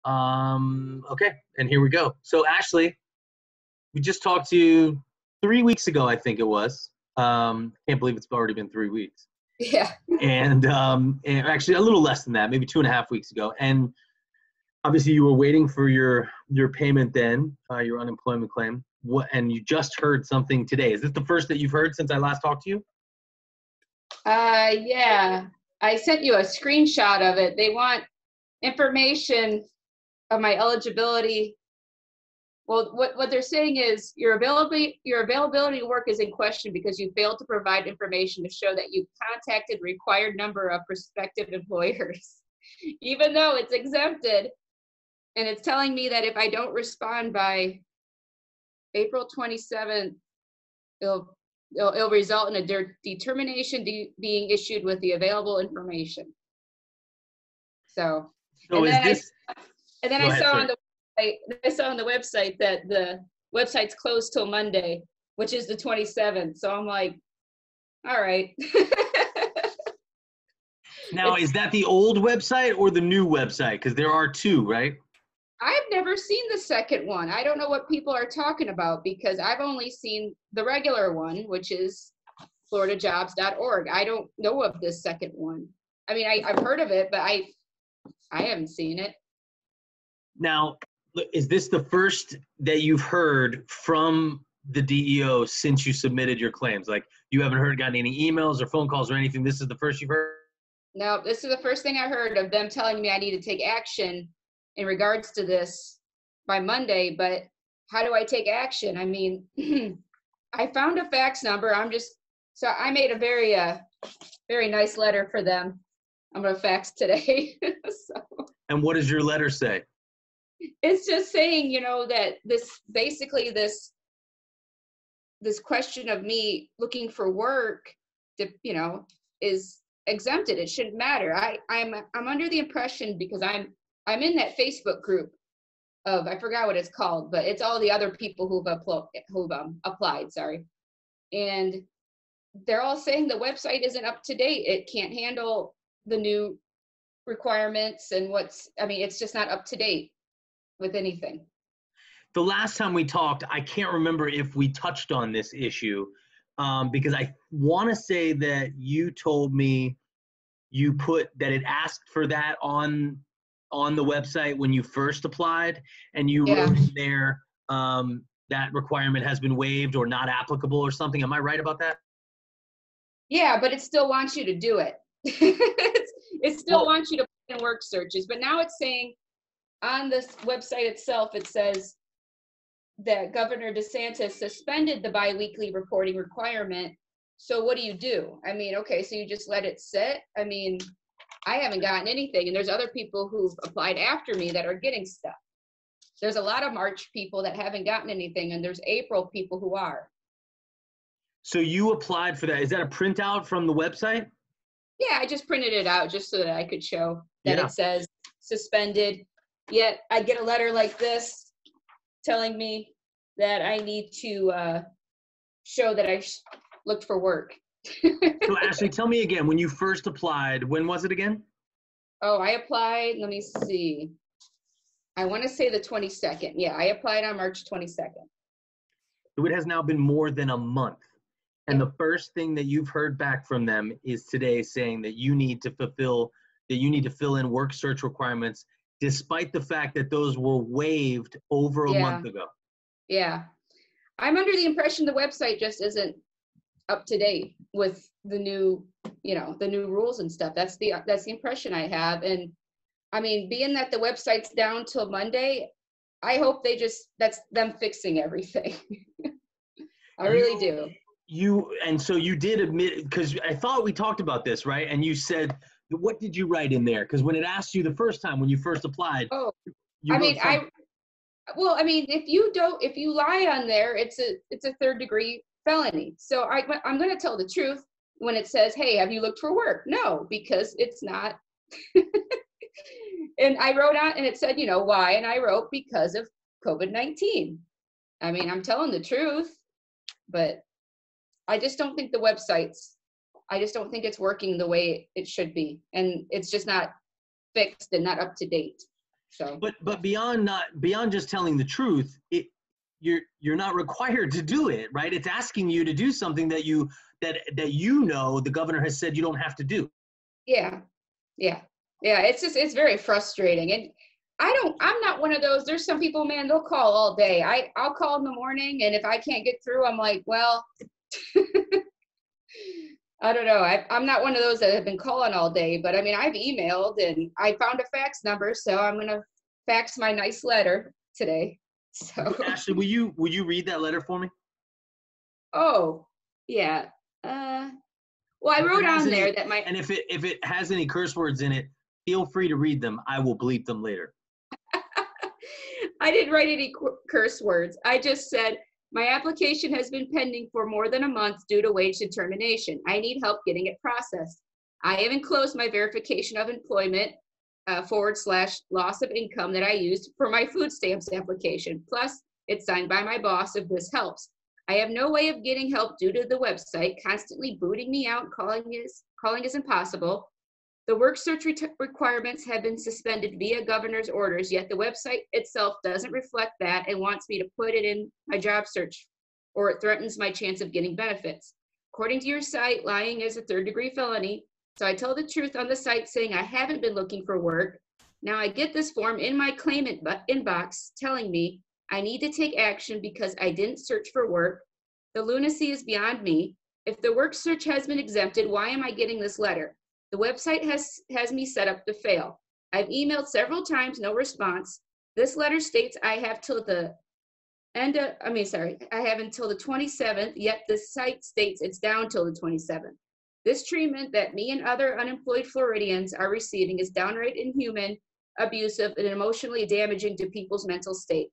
Okay, and here we go. So Ashley, we just talked to you 3 weeks ago, I think it was. Can't believe it's already been 3 weeks. Yeah. And actually a little less than that, maybe 2.5 weeks ago. And obviously you were waiting for your payment then, your unemployment claim. And you just heard something today. Is this the first that you've heard since I last talked to you? Yeah. I sent you a screenshot of it. They want information of my eligibility. Well, what they're saying is your availability to work is in question because you failed to provide information to show that you contacted required number of prospective employers, even though it's exempted. And it's telling me that if I don't respond by April 27th, it'll result in a determination being issued with the available information. So So I saw on the website that the website's closed till Monday, which is the 27th. So I'm like, all right. Now, is that the old website or the new website? Because there are two, right? I've never seen the second one. I don't know what people are talking about because I've only seen the regular one, which is floridajobs.org. I don't know of this second one. I mean, I've heard of it, but I haven't seen it. Now, is this the first that you've heard from the DEO since you submitted your claims? Like, you haven't gotten any emails or phone calls or anything? This is the first you've heard? No, this is the first thing I heard of them telling me I need to take action in regards to this by Monday, but how do I take action? I mean, I found a fax number. So I made a very, very nice letter for them. I'm going to fax today. And what does your letter say? It's just saying, that this question of me looking for work, is exempted. It shouldn't matter. I'm under the impression because I'm in that Facebook group of, I forgot what it's called, but it's all the other people who've applied, sorry. And they're all saying the website isn't up to date. It can't handle the new requirements and it's just not up to date with anything. The last time we talked, I can't remember if we touched on this issue because I want to say that you told me you put that it asked for that on the website when you first applied, and you wrote in there that requirement has been waived or not applicable or something. Am I right about that? Yeah, but it still wants you to do it. It still wants you to put in work searches, but now it's saying on this website itself, it says that Governor DeSantis suspended the biweekly reporting requirement. So what do? I mean, okay, so you just let it sit? I mean, I haven't gotten anything, and there's other people who've applied after me that are getting stuff. There's a lot of March people that haven't gotten anything, and there's April people who are. So you applied for that. Is that a printout from the website? Yeah, I just printed it out just so that I could show that It says suspended. Yet I get a letter like this telling me that I need to show that I looked for work. So Ashley, tell me again, when you first applied, when was it again? Oh, I applied, let me see. I want to say the 22nd. Yeah, I applied on March 22nd. So it has now been more than a month. And the first thing that you've heard back from them is today saying that you need to fill in work search requirements, despite the fact that those were waived over a month ago. Yeah. I'm under the impression the website just isn't up to date with the new, the new rules and stuff. That's the impression I have. And I mean, being that the website's down till Monday, I hope that's them fixing everything. I really do. So you did admit, because I thought we talked about this, right? And you said, what did you write in there? Because when it asked you the first time when you first applied, if you lie on there, it's a third-degree felony. So I'm going to tell the truth when it says, hey, have you looked for work? No, because it's not. And I wrote out, and it said, why? And I wrote, because of COVID-19. I mean, I'm telling the truth, but I just don't think I just don't think it's working the way it should be. And it's just not fixed and not up to date. So, But beyond just telling the truth, you're not required to do it, right? It's asking you to do something that the governor has said you don't have to do. yeah, yeah, yeah. It's very frustrating. And I'm not one of those. There's some people, man, they'll call all day. I'll call in the morning, and if I can't get through, I'm like, well, I don't know. I'm not one of those that have been calling all day, but I mean, I've emailed and I found a fax number, so I'm going to fax my nice letter today. So, Ashley, will you read that letter for me? oh, yeah. Well, I wrote on there that and if it has any curse words in it, feel free to read them. I will bleep them later. I didn't write any curse words. I just said, my application has been pending for more than a month due to wage determination. I need help getting it processed. I have enclosed my verification of employment / loss of income that I used for my food stamps application. Plus, it's signed by my boss if this helps. I have no way of getting help due to the website constantly booting me out. Calling is impossible. The work search requirements have been suspended via governor's orders, yet the website itself doesn't reflect that and wants me to put it in my job search, or it threatens my chance of getting benefits. According to your site, lying is a third-degree felony, so I tell the truth on the site saying I haven't been looking for work. Now I get this form in my claimant inbox telling me I need to take action because I didn't search for work. The lunacy is beyond me. If the work search has been exempted, why am I getting this letter? The website has me set up to fail. I've emailed several times, no response. This letter states I have till the I have until the 27th, yet the site states it's down till the 27th. This treatment that me and other unemployed Floridians are receiving is downright inhuman, abusive, and emotionally damaging to people's mental state.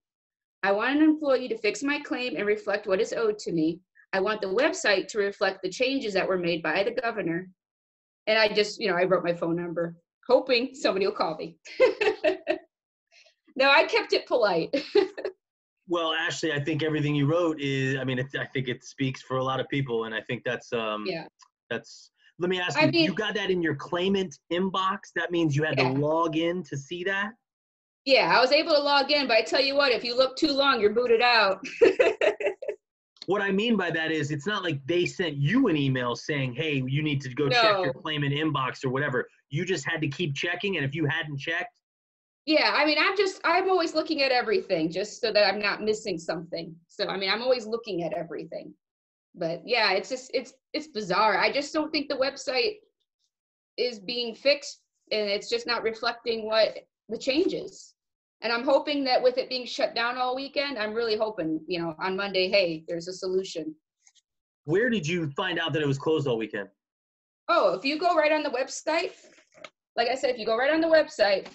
I want an employee to fix my claim and reflect what is owed to me. I want the website to reflect the changes that were made by the governor. And I just, I wrote my phone number, hoping somebody will call me. No, I kept it polite. Well, Ashley, I think everything you wrote I think it speaks for a lot of people. And I think that's, Yeah. Let me ask you, you got that in your claimant inbox? That means you had to log in to see that? Yeah, I was able to log in, but I tell you what, if you look too long, you're booted out. What I mean by that is it's not like they sent you an email saying, hey, you need to go check your claimant inbox or whatever. You just had to keep checking, and if you hadn't checked? Yeah, I'm always looking at everything just so that I'm not missing something. So, I'm always looking at everything. But yeah, it's bizarre. I just don't think the website is being fixed, and it's just not reflecting what the changes. And I'm hoping that with it being shut down all weekend, I'm really hoping, on Monday, hey, there's a solution. Where did you find out that it was closed all weekend? Oh, if you go right on the website, like I said, if you go right on the website,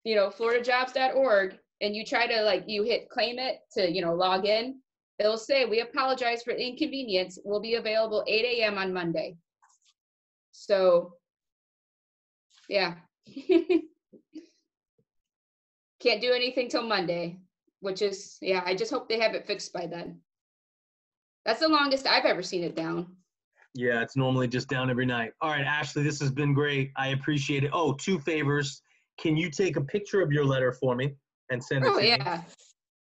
floridajobs.org, and you try to you hit claim it to, log in, it'll say, we apologize for the inconvenience. We'll be available 8 a.m. on Monday. So, yeah. Can't do anything till Monday, which is, I just hope they have it fixed by then. That's the longest I've ever seen it down. Yeah, it's normally just down every night. All right, Ashley, this has been great. I appreciate it. Oh, 2 favors. Can you take a picture of your letter for me and send it to me? Oh, yeah.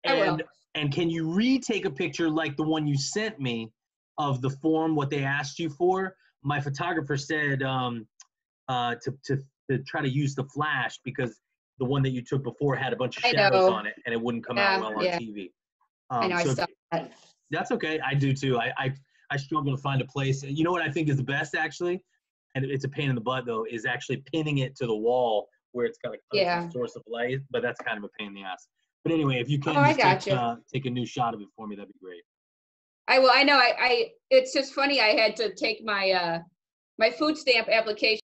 I will. And can you retake a picture like the one you sent me of the form, what they asked you for? My photographer said to try to use the flash because the one that you took before had a bunch of shadows on it and it wouldn't come out well on TV. I know, I saw that. That's okay. I do too. I struggle to find a place. You know what I think is the best, actually? And it's a pain in the butt, though, is actually pinning it to the wall where it's got a source of light, but that's kind of a pain in the ass. But anyway, if you can take a new shot of it for me, that'd be great. I will. I know. It's just funny. I had to take my my food stamp application